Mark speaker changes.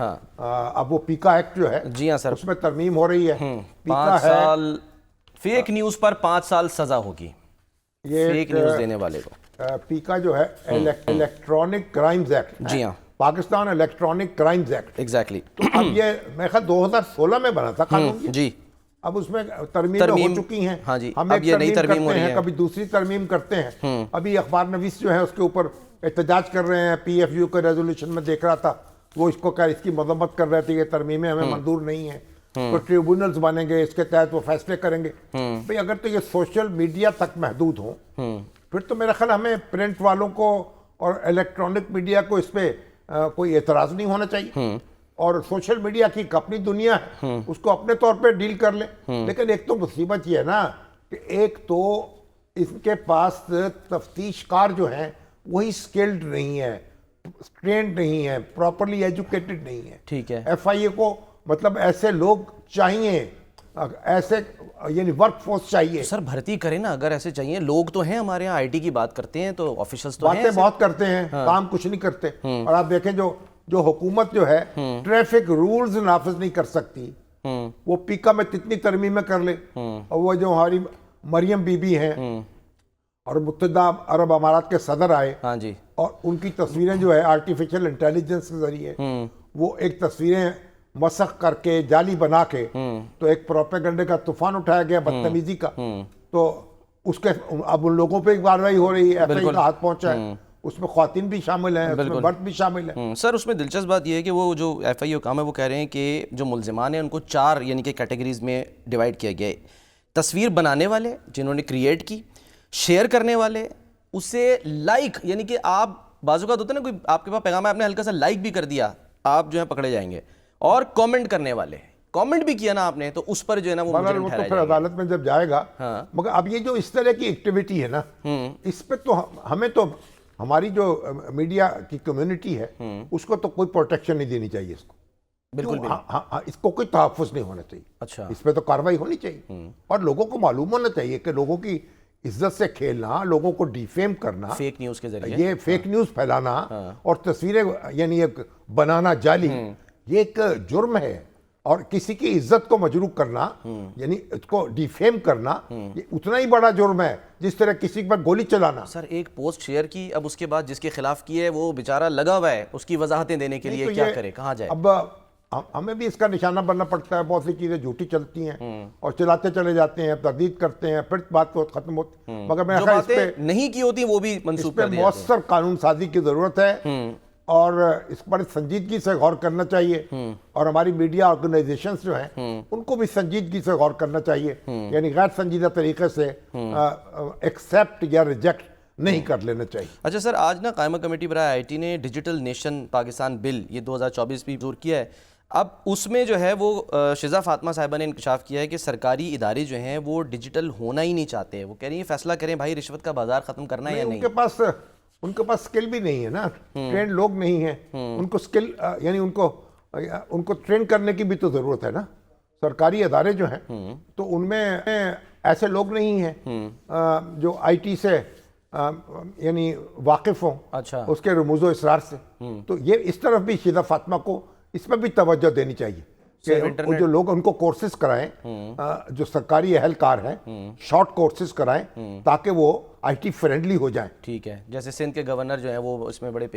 Speaker 1: हाँ। अब वो पीका एक्ट जो है,
Speaker 2: जी हाँ सर,
Speaker 1: उसमें तरमीम हो रही है।
Speaker 2: 5 साल फेक न्यूज पर 5 साल सजा होगी
Speaker 1: ये
Speaker 2: फेक न्यूज देने वाले को।
Speaker 1: पीका जो है इलेक्ट्रॉनिक क्राइम्स एक्ट,
Speaker 2: जी हाँ,
Speaker 1: Pakistan electronic crimes act.
Speaker 2: Exactly.
Speaker 1: तो अब ये मेरे ख्याल 2016 में बना था कानून ये।
Speaker 2: जी,
Speaker 1: अब उसमें तरमीमें हो चुकी हैं।
Speaker 2: हाँ जी,
Speaker 1: हम
Speaker 2: अब
Speaker 1: एक
Speaker 2: ये नई
Speaker 1: तरमीम
Speaker 2: तरमीम हो
Speaker 1: करते
Speaker 2: रही
Speaker 1: हैं,
Speaker 2: है।
Speaker 1: कभी दूसरी तरमीम करते हैं। अभी अखबार नवीस जो है उसके ऊपर एहतजाज कर रहे हैं। PFU के रेजोल्यूशन में देख रहा था, वो इसको क्या इसकी मजम्मत कर रहे थे, ये तरमीमें हमें मंजूर नहीं है। तो ट्रिब्यूनल्स बनेंगे, इसके तहत वो फैसले करेंगे। भाई अगर तो ये सोशल मीडिया तक महदूद हो, फिर तो मेरा ख्याल हमें प्रिंट वालों को और इलेक्ट्रॉनिक मीडिया को इस पर कोई एतराज़ नहीं होना चाहिए। और सोशल मीडिया की एक अपनी दुनिया है, उसको अपने तौर पे डील कर ले। लेकिन एक तो मुसीबत ये है ना कि एक तो इसके पास तफ्तीशकार जो हैं वही स्किल्ड नहीं है, ट्रेंड नहीं है, प्रॉपरली एजुकेटेड नहीं है।
Speaker 2: ठीक है।
Speaker 1: FIA को मतलब ऐसे लोग चाहिए, ऐसे यानी वर्क फोर्स चाहिए।
Speaker 2: सर भर्ती करें ना, अगर ऐसे चाहिए। लोग तो हैं हमारे यहाँ, IT की बात करते हैं तो ऑफिशियल्स तो हैं
Speaker 1: बातें
Speaker 2: ऐसे।
Speaker 1: बहुत करते हैं, काम कुछ नहीं करते। और आप देखें जो हुकूमत जो है ट्रैफिक रूल्स नाफिज नहीं कर सकती, वो पीका में कितनी तरमीमें कर ले। और वो जो हमारी मरियम बीबी हैं और मुत्तहिदा अरब अमारात के सदर आए,
Speaker 2: हाँ जी,
Speaker 1: और उनकी तस्वीरें जो है आर्टिफिशियल इंटेलिजेंस के जरिए वो एक तस्वीरें मसख करके जाली बना के, तो एक प्रोपेगेंडे का तूफान उठाया गया, बदतमीजी का। तो उसके अब उन लोगों पे कार्रवाई हो रही है, FIA का हाथ पहुंचा है, उसमें ख्वातीन भी शामिल हैं, उसमें मर्द भी शामिल है।
Speaker 2: सर उसमें दिलचस्प बात यह है कि वो जो FIA काम है वो कह रहे हैं कि जो मुल्जिमान हैं उनको 4 यानी कि कैटेगरीज में डिवाइड किया गया है। तस्वीर बनाने वाले जिन्होंने क्रिएट की, शेयर करने वाले, उसे लाइक यानी कि आप बाजू का होता है ना, कोई आपके पास पैगाम है, आपने हल्का सा लाइक भी कर दिया, आप जो है पकड़े जाएंगे। और कमेंट करने वाले, कमेंट भी किया ना आपने तो उस पर जो है ना वो मुजरिम
Speaker 1: वो तो
Speaker 2: ठहराया
Speaker 1: फिर
Speaker 2: जाएगा।
Speaker 1: अदालत में जब जाएगा।
Speaker 2: हाँ।
Speaker 1: मगर अब ये जो इस तरह की एक्टिविटी है ना, इस पे तो हमें तो हमारी जो मीडिया की कम्युनिटी है उसको तो कोई प्रोटेक्शन नहीं देनी चाहिए इसको।
Speaker 2: बिल्कुल भी।
Speaker 1: हाँ, इसको कोई तहफ़्फ़ुज़ नहीं होना चाहिए।
Speaker 2: अच्छा।
Speaker 1: इस पे तो कार्रवाई होनी चाहिए। और लोगों को मालूम होना चाहिए कि लोगों की इज्जत से खेलना, लोगों को डिफेम करना,
Speaker 2: फेक न्यूज़ के जरिए
Speaker 1: ये फेक न्यूज़ फैलाना और तस्वीरें यानी एक बनाना जाली, ये एक जुर्म है। और किसी की इज्जत को मजरूह करना यानी इसको डिफेम करना, ये उतना ही बड़ा जुर्म है जिस तरह किसी पर गोली चलाना।
Speaker 2: सर एक पोस्ट शेयर की, अब उसके बाद जिसके खिलाफ की है वो बेचारा लगा हुआ है, उसकी वजाहतें देने के लिए
Speaker 1: तो
Speaker 2: क्या करे, कहाँ जाए।
Speaker 1: अब हमें भी इसका निशाना बनना पड़ता है। बहुत सी चीजें झूठी चलती हैं और चलाते चले जाते हैं, तरदीद करते हैं, फिर बात तो खत्म होती। मगर मेरा
Speaker 2: जो
Speaker 1: ख्याल इस
Speaker 2: बातें
Speaker 1: पे
Speaker 2: नहीं की होती वो भी मंसूख कर दिया जाता है।
Speaker 1: मौसर कानून साजी की जरूरत है और इस पर संजीदगी से गौर करना चाहिए। और हमारी मीडिया ऑर्गेनाइजेशंस जो हैं उनको भी संजीदगी से गौर करना चाहिए, यानी गैर संजीदा तरीके से एक्सेप्ट या रिजेक्ट नहीं कर लेना चाहिए।
Speaker 2: अच्छा सर, आज ना कायमा कमेटी बराए IT ने डिजिटल नेशन पाकिस्तान बिल ये 2024 भी मंजूर किया है। अब उसमें जो है वो शिजा फातिमा साहिबा ने इंकशाफ किया है कि सरकारी इदारे जो हैं वो डिजिटल होना ही नहीं चाहते। वो कह रही है फैसला करें भाई, रिश्वत का बाजार ख़त्म करना है या नहीं।
Speaker 1: उनके पास स्किल भी नहीं है ना, ट्रेंड लोग नहीं हैं। उनको स्किल यानी उनको ट्रेन करने की भी तो ज़रूरत है ना। सरकारी अदारे जो हैं तो उनमें ऐसे लोग नहीं हैं जो IT से यानी वाकिफ़ हों,
Speaker 2: अच्छा,
Speaker 1: उसके रमूज़ो इसरार से। तो ये इस तरफ भी शिजा फातिमा को इसमें भी तवज्जो देनी चाहिए कि वो जो लोग उनको कोर्सेज कराएं, जो सरकारी अहलकार हैं शॉर्ट कोर्सेज कराएं ताकि वो IT फ्रेंडली हो जाएं।
Speaker 2: ठीक है, जैसे सिंध के गवर्नर जो हैं वो इसमें बड़े